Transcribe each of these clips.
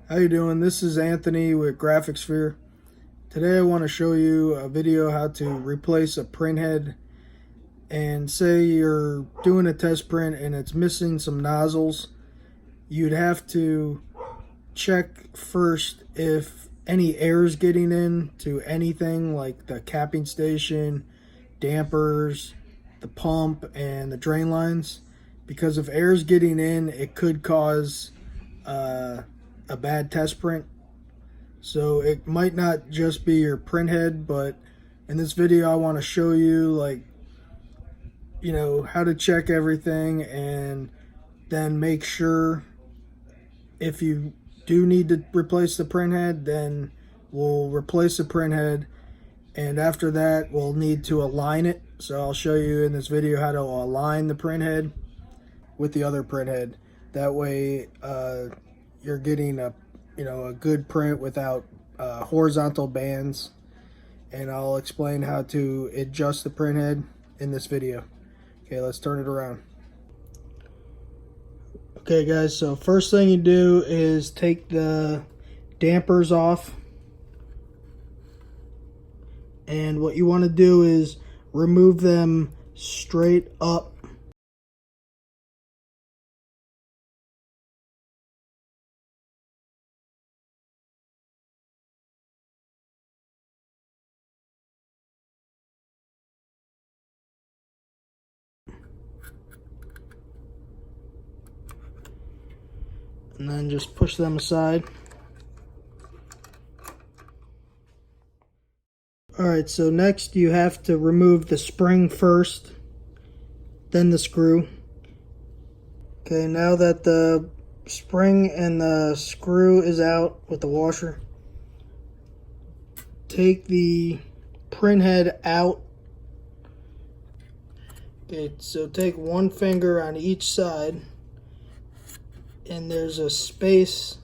How you doing? This is Anthony with Graphicsphere. Today I want to show you a video how to replace a printhead. And say you're doing a test print and it's missing some nozzles. You'd have to check first if any air is getting in to anything like the capping station, dampers, the pump, and the drain lines. Because if air is getting in, it could cause a bad test print. So it might not just be your printhead, but in this video I want to show you how to check everything, and then make sure if you do need to replace the printhead, then we'll replace the printhead, and after that we'll need to align it. So I'll show you in this video how to align the printhead with the other printhead. That way you're getting a good print without horizontal bands, and I'll explain how to adjust the printhead in this video. Okay, let's turn it around. Okay guys, so first thing you do is take the dampers off, and what you want to do is remove them straight up. And then just push them aside. Alright, so next you have to remove the spring first, then the screw. Okay, now that the spring and the screw is out with the washer, take the printhead out. Okay, so take one finger on each side, and there's a space,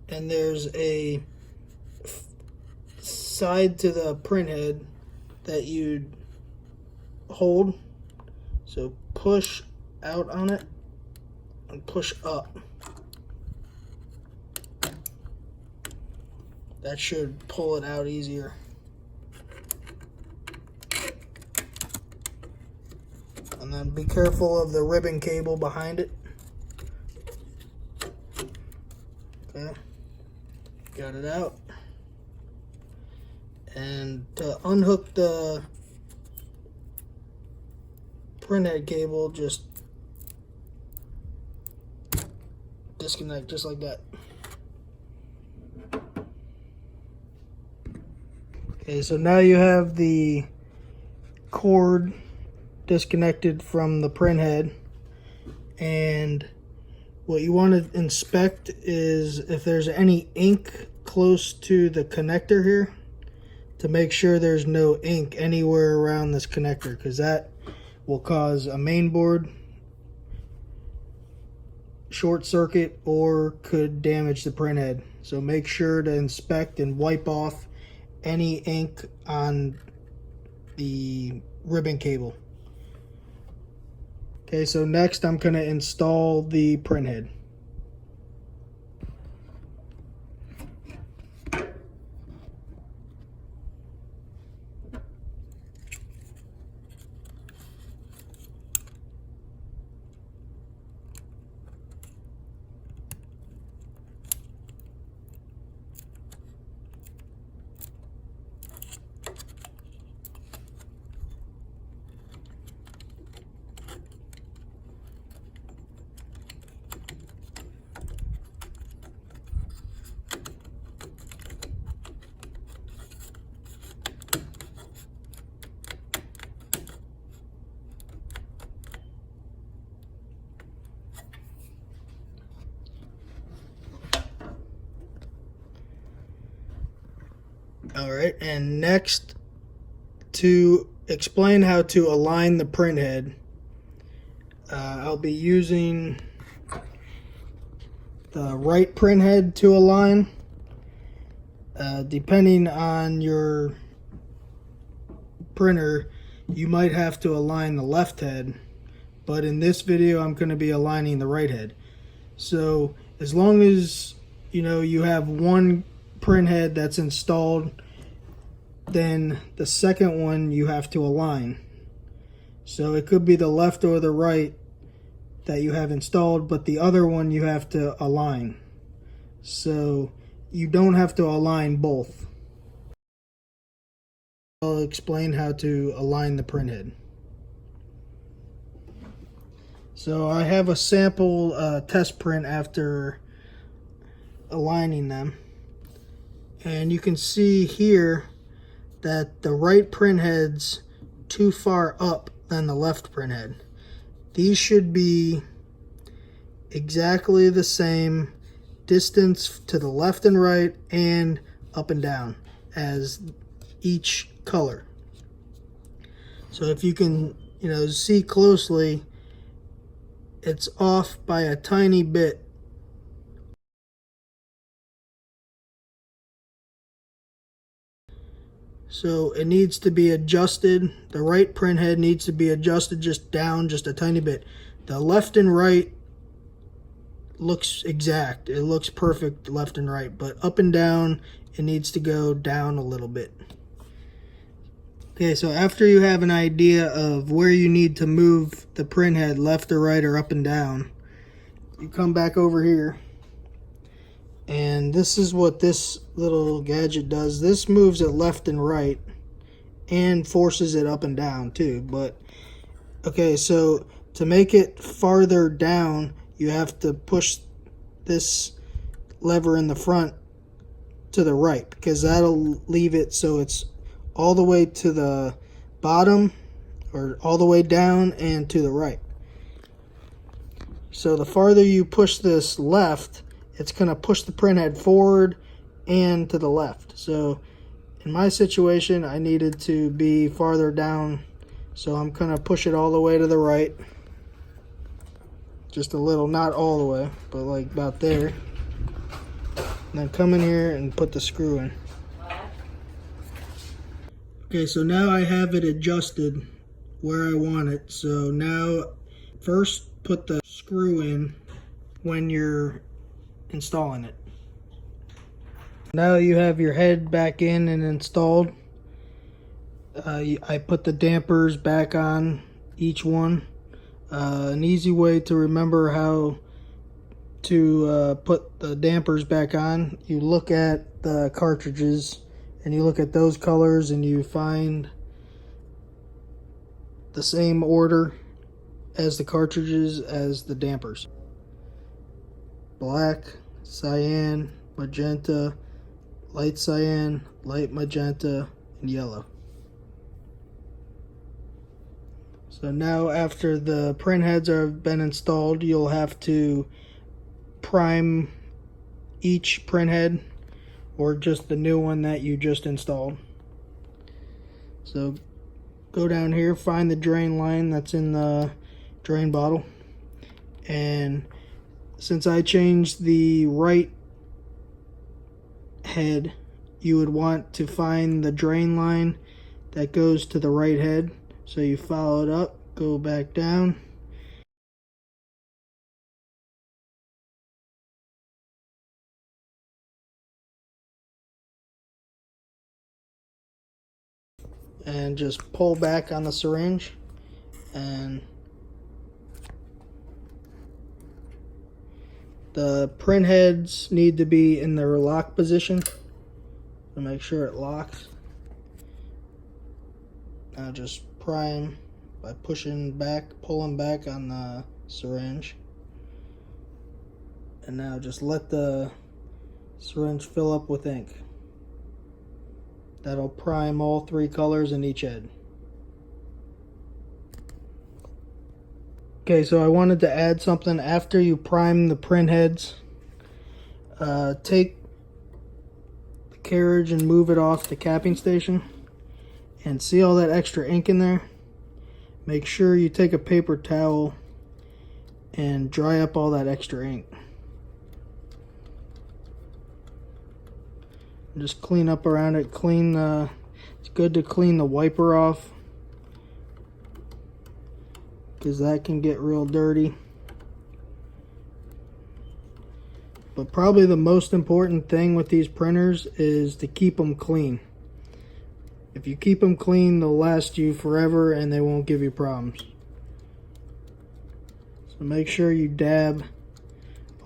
and there's a side to the printhead that you'd hold. So push out on it and push up. That should pull it out easier. And then be careful of the ribbon cable behind it. Okay, got it out. And to unhook the printhead cable, just disconnect just like that. Okay, so now you have the cord disconnected from the printhead, and what you want to inspect is if there's any ink close to the connector here, to make sure there's no ink anywhere around this connector, because that will cause a mainboard short circuit or could damage the printhead. So make sure to inspect and wipe off any ink on the ribbon cable. Okay, so next I'm going to install the printhead. Alright, and next, to explain how to align the printhead, I'll be using the right printhead to align. Depending on your printer, you might have to align the left head, but in this video I'm going to be aligning the right head. So as long as you have one printhead that's installed, then the second one you have to align. So it could be the left or the right that you have installed, but the other one you have to align. So you don't have to align both. I'll explain how to align the printhead. So I have a sample test print after aligning them, and you can see here that the right printhead's too far up than the left printhead. These should be exactly the same distance to the left and right and up and down as each color. So if you can see closely, it's off by a tiny bit. So it needs to be adjusted. The right printhead needs to be adjusted just down just a tiny bit. The left and right looks exact. It looks perfect left and right, but up and down, it needs to go down a little bit. Okay, so after you have an idea of where you need to move the printhead left or right or up and down, you come back over here, and this is what this little gadget does. This moves it left and right and forces it up and down too. But okay, so to make it farther down, you have to push this lever in the front to the right, because that'll leave it so it's all the way to the bottom, or all the way down and to the right. So the farther you push this left, it's going to push the printhead forward and to the left. So in my situation, I needed to be farther down, so I'm going to push it all the way to the right. Just a little, not all the way, but like about there. And then come in here and put the screw in. Okay, so now I have it adjusted where I want it. So now first put the screw in when you're installing it. Now you have your head back in and installed. I put the dampers back on each one. An easy way to remember how to put the dampers back on, you look at the cartridges and you look at those colors and you find the same order as the cartridges as the dampers. Black, cyan, magenta, light cyan, light magenta, and yellow. So now after the printheads have been installed, you'll have to prime each printhead, or just the new one that you just installed. So go down here, find the drain line that's in the drain bottle, and since I changed the right head, you would want to find the drain line that goes to the right head. So you follow it up, go back down, and just pull back on the syringe, and the print heads need to be in their lock position to make sure it locks. Now just prime by pushing back, pulling back on the syringe, and now just let the syringe fill up with ink. That'll prime all three colors in each head. Okay, so I wanted to add something after you prime the print heads. Take the carriage and move it off the capping station, and see all that extra ink in there? Make sure you take a paper towel and dry up all that extra ink. Just clean up around it. It's good to clean the wiper off, because that can get real dirty. But probably the most important thing with these printers is to keep them clean. If you keep them clean, they'll last you forever and they won't give you problems. So make sure you dab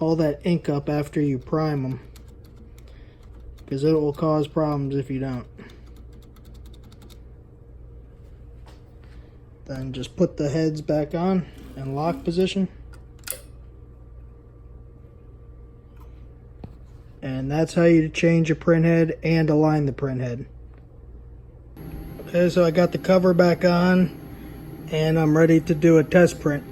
all that ink up after you prime them, because it will cause problems if you don't. Then just put the heads back on in lock position. And that's how you change a printhead and align the printhead. Okay, so I got the cover back on and I'm ready to do a test print.